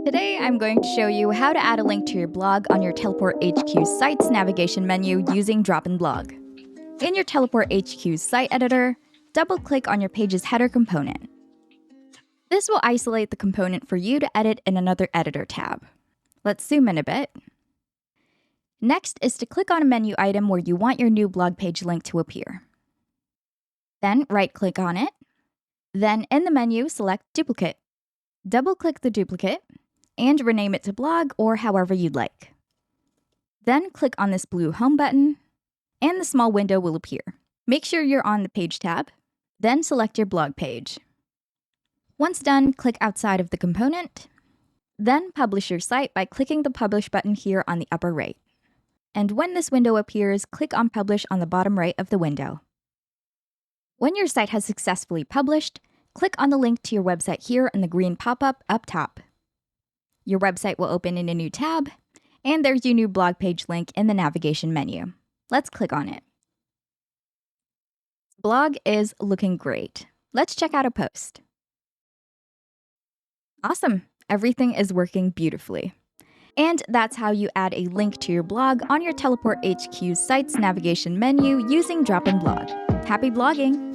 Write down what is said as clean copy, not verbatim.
Today, I'm going to show you how to add a link to your blog on your TeleportHQ site's navigation menu using DropInBlog. In your TeleportHQ site editor, double-click on your page's header component. This will isolate the component for you to edit in another editor tab. Let's zoom in a bit. Next is to click on a menu item where you want your new blog page link to appear. Then right-click on it. Then in the menu, select Duplicate. Double-click the duplicate and rename it to blog or however you'd like. Then click on this blue home button and the small window will appear. Make sure you're on the page tab, then select your blog page. Once done, click outside of the component, then publish your site by clicking the publish button here on the upper right. And when this window appears, click on publish on the bottom right of the window. When your site has successfully published, click on the link to your website here in the green pop-up up top. Your website will open in a new tab, and there's your new blog page link in the navigation menu. Let's click on it. Blog is looking great. Let's check out a post. Awesome! Everything is working beautifully. And that's how you add a link to your blog on your TeleportHQ site's navigation menu using DropInBlog. Happy blogging!